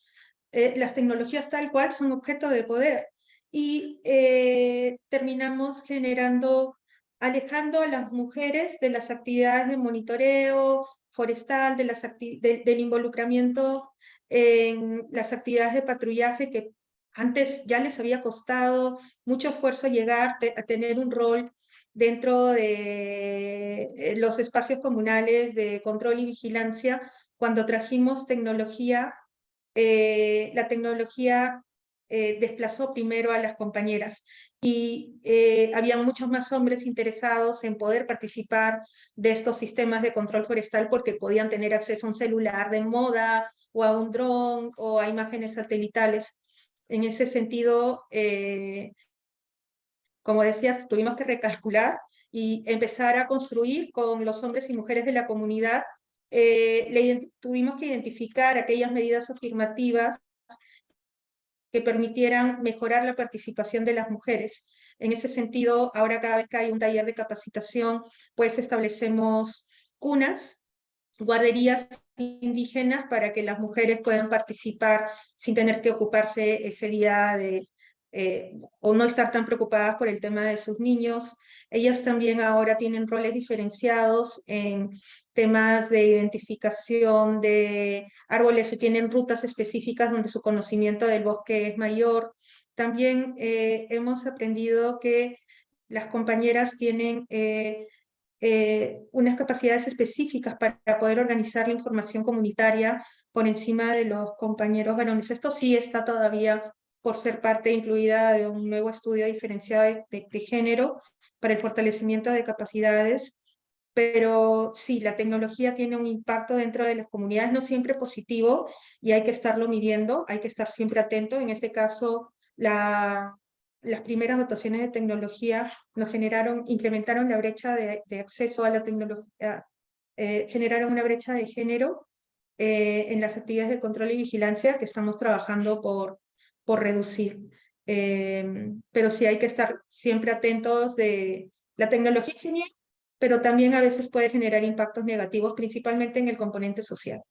las tecnologías tal cual son objeto de poder y terminamos alejando a las mujeres de las actividades de monitoreo forestal, del involucramiento en las actividades de patrullaje que antes ya les había costado mucho esfuerzo llegar a tener un rol dentro de los espacios comunales de control y vigilancia. Cuando trajimos tecnología, la tecnología desplazó primero a las compañeras y había muchos más hombres interesados en poder participar de estos sistemas de control forestal porque podían tener acceso a un celular de moda o a un dron o a imágenes satelitales. En ese sentido, como decías, tuvimos que recalcular y empezar a construir con los hombres y mujeres de la comunidad. Tuvimos que identificar aquellas medidas afirmativas que permitieran mejorar la participación de las mujeres. En ese sentido, ahora cada vez que hay un taller de capacitación, pues establecemos cunas, guarderías indígenas para que las mujeres puedan participar sin tener que ocuparse ese día o no estar tan preocupadas por el tema de sus niños. Ellas también ahora tienen roles diferenciados en temas de identificación de árboles y tienen rutas específicas donde su conocimiento del bosque es mayor. También hemos aprendido que las compañeras tienen unas capacidades específicas para poder organizar la información comunitaria por encima de los compañeros varones. Esto sí está todavía por ser parte incluida de un nuevo estudio diferenciado de género para el fortalecimiento de capacidades, pero sí, la tecnología tiene un impacto dentro de las comunidades, no siempre positivo, y hay que estarlo midiendo, hay que estar siempre atento. En este caso, las primeras dotaciones de tecnología incrementaron la brecha de acceso a la tecnología, generaron una brecha de género en las actividades de control y vigilancia que estamos trabajando por reducir. Pero sí hay que estar siempre atentos de la tecnología genial, pero también a veces puede generar impactos negativos, principalmente en el componente social.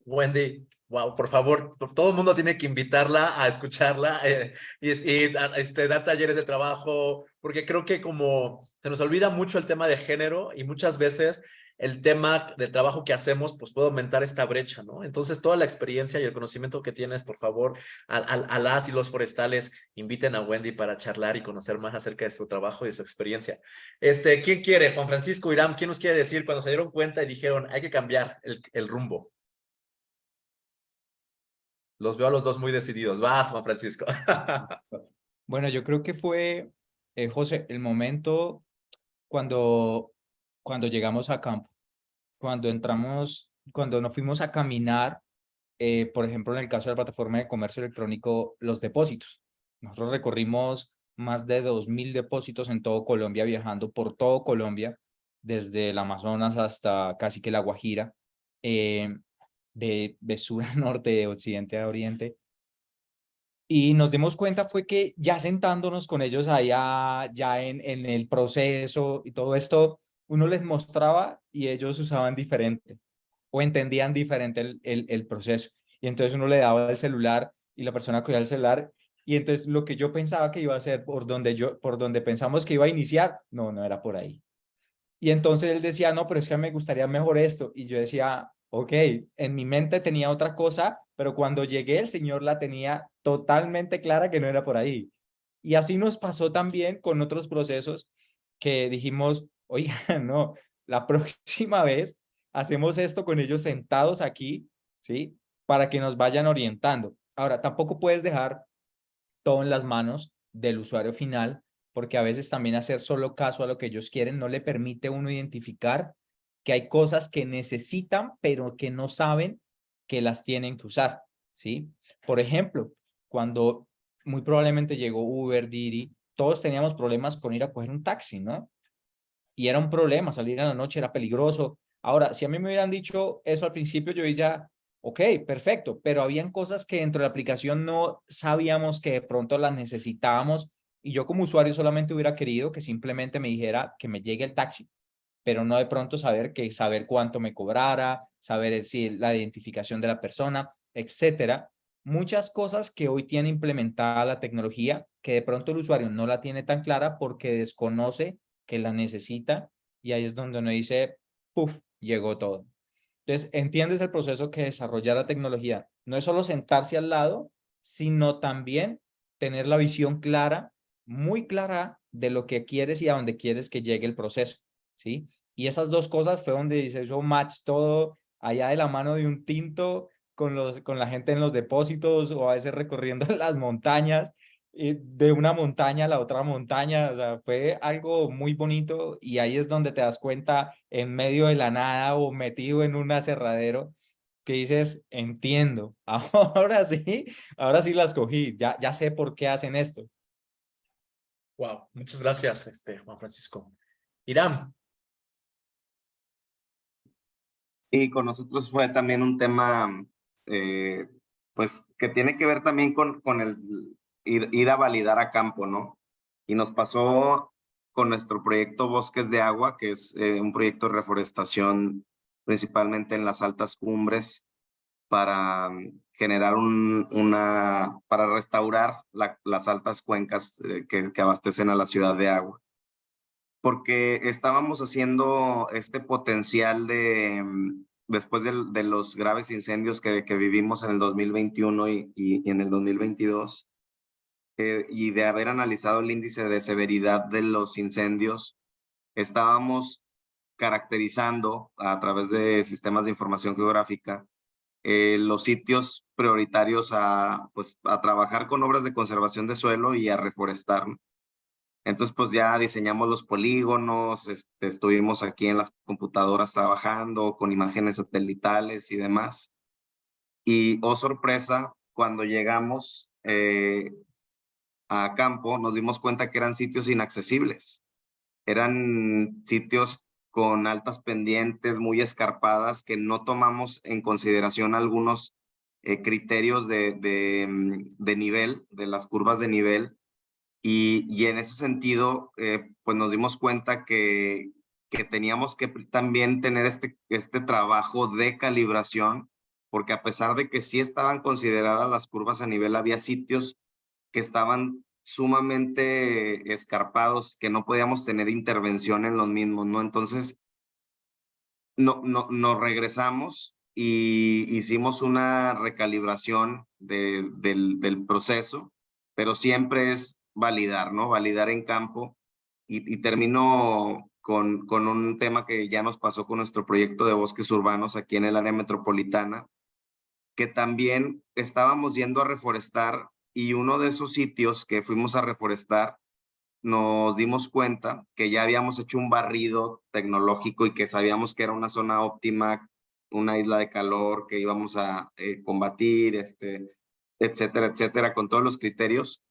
Wendy, wow, por favor, todo el mundo tiene que invitarla a escucharla dar talleres de trabajo, porque creo que como se nos olvida mucho el tema de género y muchas veces el tema del trabajo que hacemos pues puede aumentar esta brecha, ¿no? Entonces toda la experiencia y el conocimiento que tienes, por favor, a las y los forestales, inviten a Wendy para charlar y conocer más acerca de su trabajo y de su experiencia. ¿Quién quiere? Juan Francisco, Irán, ¿quién nos quiere decir cuando se dieron cuenta y dijeron hay que cambiar el rumbo? Los veo a los dos muy decididos. Vas, Juan Francisco. Bueno, yo creo que fue, José, el momento cuando llegamos a campo, cuando nos fuimos a caminar, por ejemplo, en el caso de la plataforma de comercio electrónico, los depósitos. Nosotros recorrimos más de 2.000 depósitos en todo Colombia, viajando por todo Colombia, desde el Amazonas hasta casi que La Guajira, de sur a norte, de occidente a oriente. Y nos dimos cuenta fue que ya sentándonos con ellos allá, ya en el proceso y todo esto, uno les mostraba y ellos usaban diferente o entendían diferente el proceso. Y entonces uno le daba el celular y la persona cogía el celular y entonces lo que yo pensaba que iba a ser por donde pensamos que iba a iniciar, no era por ahí. Y entonces él decía, no, pero es que me gustaría mejor esto. Y yo decía, ok, en mi mente tenía otra cosa, pero cuando llegué el Señor la tenía totalmente clara que no era por ahí. Y así nos pasó también con otros procesos que dijimos, oiga, no, la próxima vez hacemos esto con ellos sentados aquí, ¿sí? Para que nos vayan orientando. Ahora, tampoco puedes dejar todo en las manos del usuario final, porque a veces también hacer solo caso a lo que ellos quieren no le permite a uno identificar que hay cosas que necesitan, pero que no saben que las tienen que usar, ¿sí? Por ejemplo, cuando muy probablemente llegó Uber, Didi, todos teníamos problemas con ir a coger un taxi, ¿no? Y era un problema, salir en la noche era peligroso. Ahora, si a mí me hubieran dicho eso al principio, yo ya, ok, perfecto, pero habían cosas que dentro de la aplicación no sabíamos que de pronto las necesitábamos y yo como usuario solamente hubiera querido que simplemente me dijera que me llegue el taxi, pero no de pronto saber cuánto me cobrara, saber si la identificación de la persona, etcétera. Muchas cosas que hoy tiene implementada la tecnología, que de pronto el usuario no la tiene tan clara porque desconoce que la necesita, y ahí es donde uno dice, ¡puf!, llegó todo. Entonces, entiendes el proceso que desarrolla la tecnología. No es solo sentarse al lado, sino también tener la visión clara, muy clara, de lo que quieres y a dónde quieres que llegue el proceso, ¿sí? Y esas dos cosas fue donde se hizo match todo, allá de la mano de un tinto, con la gente en los depósitos, o a veces recorriendo las montañas, de una montaña a la otra montaña. O sea, fue algo muy bonito, y ahí es donde te das cuenta, en medio de la nada o metido en un aserradero, que dices, entiendo, ahora sí las cogí, ya sé por qué hacen esto. Wow, muchas gracias, Juan Francisco. Irán. Y con nosotros fue también un tema, pues, que tiene que ver también con el ir a validar a campo, ¿no? Y nos pasó con nuestro proyecto Bosques de Agua, que es un proyecto de reforestación principalmente en las altas cumbres para generar para restaurar las altas cuencas que abastecen a la ciudad de agua. Porque estábamos haciendo este potencial después de los graves incendios que vivimos en el 2021 y en el 2022, y de haber analizado el índice de severidad de los incendios, estábamos caracterizando a través de sistemas de información geográfica los sitios prioritarios pues, a trabajar con obras de conservación de suelo y a reforestar. Entonces, pues ya diseñamos los polígonos, estuvimos aquí en las computadoras trabajando con imágenes satelitales y demás. Y, oh sorpresa, cuando llegamos a campo, nos dimos cuenta que eran sitios inaccesibles. Eran sitios con altas pendientes, muy escarpadas, que no tomamos en consideración algunos criterios de nivel, de las curvas de nivel. Y en ese sentido, pues nos dimos cuenta que teníamos que también tener este trabajo de calibración, porque a pesar de que sí estaban consideradas las curvas a nivel, había sitios que estaban sumamente escarpados, que no podíamos tener intervención en los mismos, ¿no? Entonces, nos regresamos y hicimos una recalibración del proceso, pero siempre es validar, ¿no? Validar en campo. Y termino con un tema que ya nos pasó con nuestro proyecto de bosques urbanos aquí en el área metropolitana, que también estábamos yendo a reforestar, y uno de esos sitios que fuimos a reforestar, nos dimos cuenta que ya habíamos hecho un barrido tecnológico y que sabíamos que era una zona óptima, una isla de calor que íbamos a combatir, etcétera, etcétera, con todos los criterios,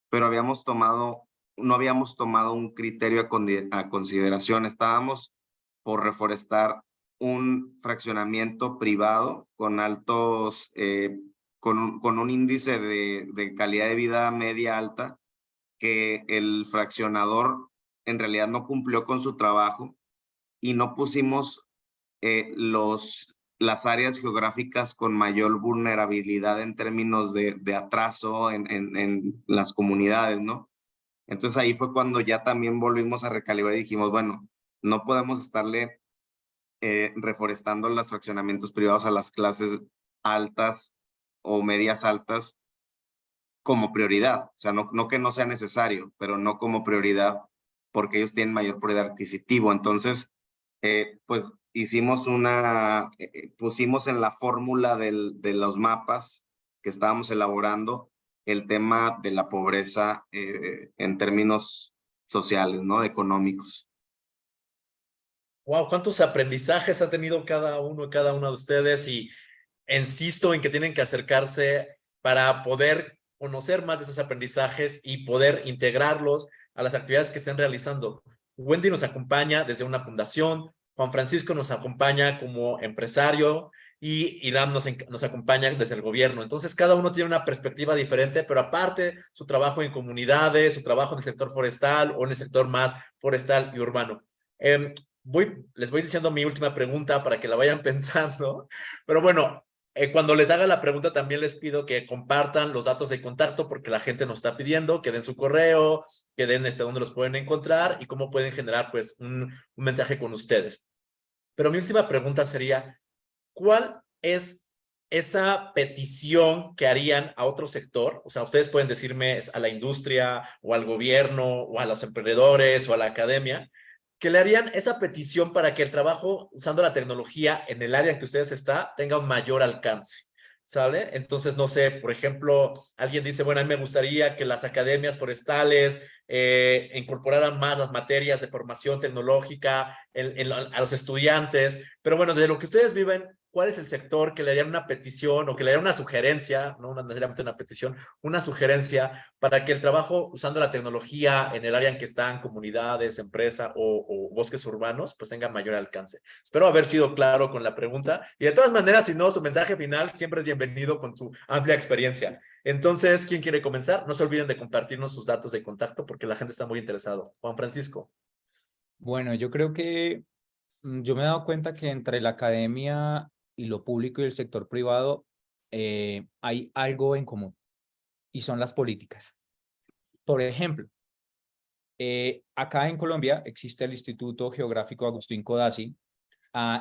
pero no habíamos tomado un criterio a consideración. Estábamos por reforestar un fraccionamiento privado con altos, con un índice de calidad de vida media alta, que el fraccionador en realidad no cumplió con su trabajo y no pusimos las áreas geográficas con mayor vulnerabilidad en términos de atraso en las comunidades, ¿no? Entonces ahí fue cuando ya también volvimos a recalibrar y dijimos, bueno, no podemos estarle reforestando los fraccionamientos privados a las clases altas o medias altas como prioridad. O sea, no que no sea necesario, pero no como prioridad, porque ellos tienen mayor poder adquisitivo. Entonces, pues pusimos en la fórmula de los mapas que estábamos elaborando el tema de la pobreza en términos sociales, ¿no? Económicos. Wow, cuántos aprendizajes ha tenido cada una de ustedes, y insisto en que tienen que acercarse para poder conocer más de esos aprendizajes y poder integrarlos a las actividades que estén realizando. Wendy nos acompaña desde una fundación, Juan Francisco nos acompaña como empresario y Irán nos acompaña desde el gobierno. Entonces, cada uno tiene una perspectiva diferente, pero aparte, su trabajo en comunidades, su trabajo en el sector forestal o en el sector más forestal y urbano. les voy diciendo mi última pregunta para que la vayan pensando, pero bueno, cuando les haga la pregunta también les pido que compartan los datos de contacto porque la gente nos está pidiendo, que den su correo, que den dónde los pueden encontrar y cómo pueden generar pues un mensaje con ustedes. Pero mi última pregunta sería, ¿cuál es esa petición que harían a otro sector? O sea, ustedes pueden decirme a la industria o al gobierno o a los emprendedores o a la academia, que le harían esa petición para que el trabajo usando la tecnología en el área en que ustedes están tenga un mayor alcance, ¿sale? Entonces, no sé, por ejemplo, alguien dice, bueno, a mí me gustaría que las academias forestales incorporaran más las materias de formación tecnológica a los estudiantes, pero bueno, de lo que ustedes viven, ¿cuál es el sector que le harían una petición o que le harían una sugerencia, no necesariamente una petición, una sugerencia para que el trabajo usando la tecnología en el área en que están, comunidades, empresas o bosques urbanos, pues tenga mayor alcance? Espero haber sido claro con la pregunta y de todas maneras, si no, su mensaje final siempre es bienvenido con su amplia experiencia. Entonces, ¿quién quiere comenzar? No se olviden de compartirnos sus datos de contacto porque la gente está muy interesada. Juan Francisco. Bueno, yo creo que yo me he dado cuenta que entre la academia y lo público y el sector privado hay algo en común y son las políticas. Por ejemplo, acá en Colombia existe el Instituto Geográfico Agustín Codazzi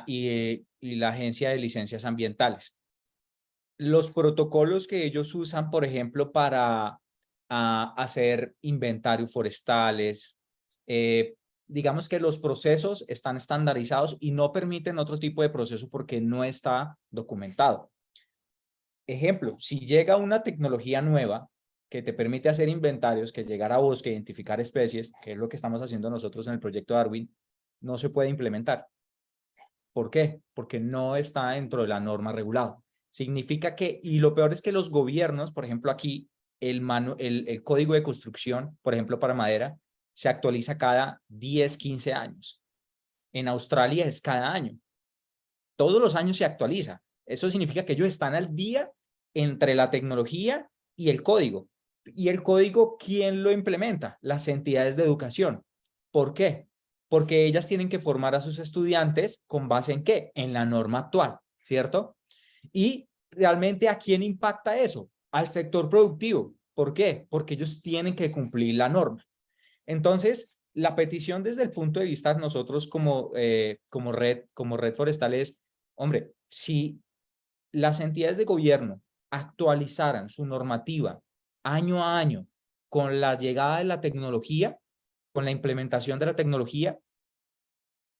y la Agencia de Licencias Ambientales. Los protocolos que ellos usan, por ejemplo, para hacer inventarios forestales, digamos que los procesos están estandarizados y no permiten otro tipo de proceso porque no está documentado. Ejemplo, si llega una tecnología nueva que te permite hacer inventarios, que llegar a bosque, identificar especies, que es lo que estamos haciendo nosotros en el proyecto Darwin, no se puede implementar. ¿Por qué? Porque no está dentro de la norma regulada. Significa que, y lo peor es que los gobiernos, por ejemplo aquí, el código de construcción, por ejemplo para madera, se actualiza cada 10, 15 años. En Australia es cada año. Todos los años se actualiza. Eso significa que ellos están al día entre la tecnología y el código. ¿Y el código quién lo implementa? Las entidades de educación. ¿Por qué? Porque ellas tienen que formar a sus estudiantes con base en ¿qué? En la norma actual, ¿cierto? Y realmente ¿a quién impacta eso? Al sector productivo. ¿Por qué? Porque ellos tienen que cumplir la norma. Entonces, la petición desde el punto de vista de nosotros como red forestal es, hombre, si las entidades de gobierno actualizaran su normativa año a año con la llegada de la tecnología, con la implementación de la tecnología,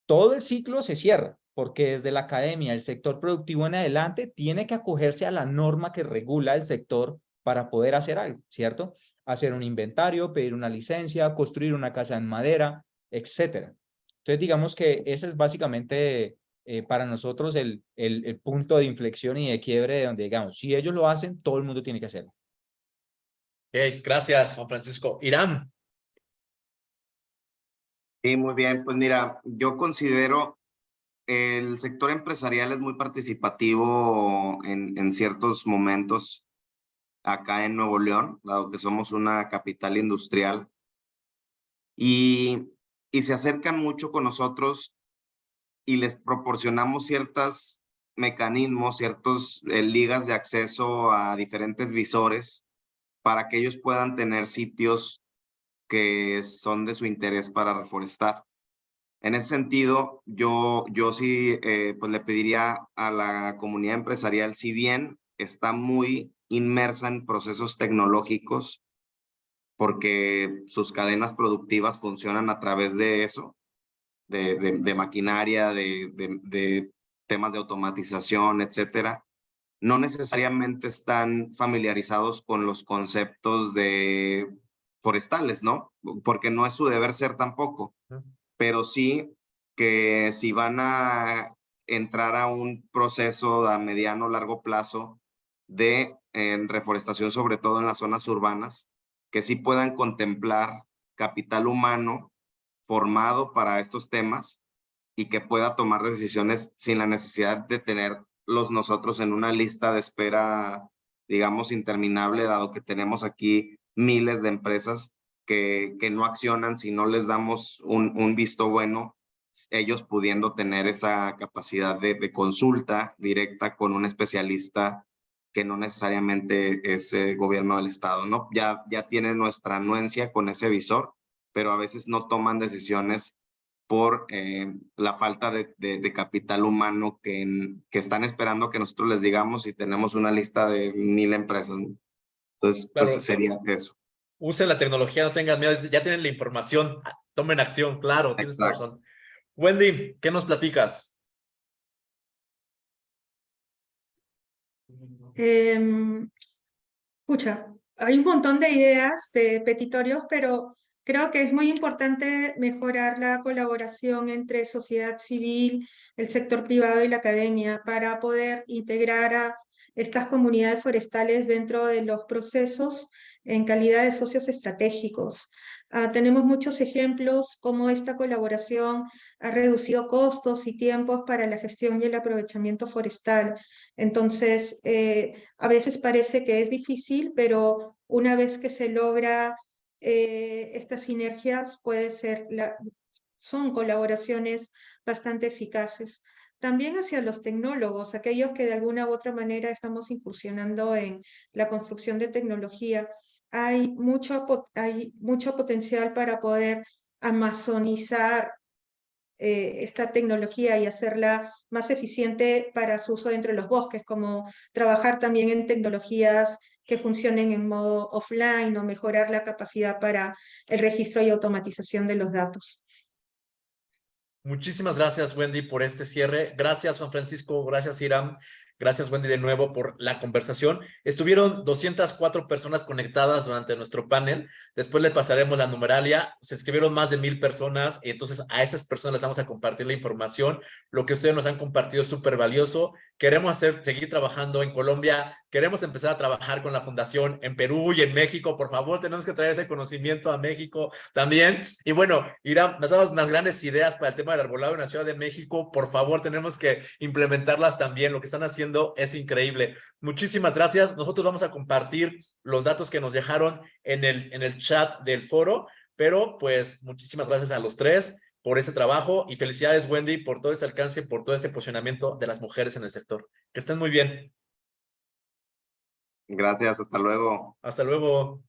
todo el ciclo se cierra, porque desde la academia, el sector productivo en adelante, tiene que acogerse a la norma que regula el sector para poder hacer algo, ¿cierto? Hacer un inventario, pedir una licencia, construir una casa en madera, etcétera. Entonces, digamos que ese es básicamente para nosotros el punto de inflexión y de quiebre de donde digamos, si ellos lo hacen, todo el mundo tiene que hacerlo. Okay, gracias, Juan Francisco. Irán. Sí, muy bien. Pues mira, yo considero el sector empresarial es muy participativo en ciertos momentos acá en Nuevo León, dado que somos una capital industrial, y se acercan mucho con nosotros y les proporcionamos ciertos mecanismos, ciertos ligas de acceso a diferentes visores para que ellos puedan tener sitios que son de su interés para reforestar. En ese sentido, yo sí pues le pediría a la comunidad empresarial, si bien está muy inmersa en procesos tecnológicos, porque sus cadenas productivas funcionan a través de eso, de maquinaria, de temas de automatización, etcétera, no necesariamente están familiarizados con los conceptos de forestales, ¿no? Porque no es su deber ser tampoco, pero sí que si van a entrar a un proceso a mediano o largo plazo de reforestación, sobre todo en las zonas urbanas, que sí puedan contemplar capital humano formado para estos temas y que pueda tomar decisiones sin la necesidad de tenerlos nosotros en una lista de espera, digamos, interminable, dado que tenemos aquí miles de empresas que no accionan si no les damos un visto bueno ellos pudiendo tener esa capacidad de consulta directa con un especialista que no necesariamente es gobierno del estado, ¿no? Ya tienen nuestra anuencia con ese visor, pero a veces no toman decisiones por la falta de capital humano que están esperando que nosotros les digamos, y tenemos una lista de 1000 empresas, ¿no? Entonces, Claro. pues sería eso. Usen la tecnología, no tengan miedo, ya tienen la información, tomen acción, claro, tienes Exacto. razón. Wendy, ¿qué nos platicas? Escucha, hay un montón de ideas de petitorios, pero creo que es muy importante mejorar la colaboración entre sociedad civil, el sector privado y la academia para poder integrar a estas comunidades forestales dentro de los procesos en calidad de socios estratégicos. Tenemos muchos ejemplos cómo esta colaboración ha reducido costos y tiempos para la gestión y el aprovechamiento forestal. Entonces, a veces parece que es difícil, pero una vez que se logra estas sinergias, son colaboraciones bastante eficaces. También hacia los tecnólogos, aquellos que de alguna u otra manera estamos incursionando en la construcción de tecnología. Hay mucho potencial para poder amazonizar esta tecnología y hacerla más eficiente para su uso dentro de los bosques, como trabajar también en tecnologías que funcionen en modo offline o mejorar la capacidad para el registro y automatización de los datos. Muchísimas gracias, Wendy, por este cierre. Gracias, Juan Francisco. Gracias, Iram. Gracias, Wendy, de nuevo por la conversación. Estuvieron 204 personas conectadas durante nuestro panel. Después le pasaremos la numeralia. Se inscribieron más de 1000 personas y entonces a esas personas les vamos a compartir la información. Lo que ustedes nos han compartido es súper valioso. Queremos seguir trabajando en Colombia. Queremos empezar a trabajar con la Fundación en Perú y en México. Por favor, tenemos que traer ese conocimiento a México también. Y bueno, Iram, nos damos unas grandes ideas para el tema del arbolado en la Ciudad de México. Por favor, tenemos que implementarlas también. Lo que están haciendo es increíble. Muchísimas gracias. Nosotros vamos a compartir los datos que nos dejaron en el chat del foro, pero pues muchísimas gracias a los tres por este trabajo y felicidades, Wendy, por todo este alcance, por todo este posicionamiento de las mujeres en el sector. Que estén muy bien. Gracias, hasta luego. Hasta luego.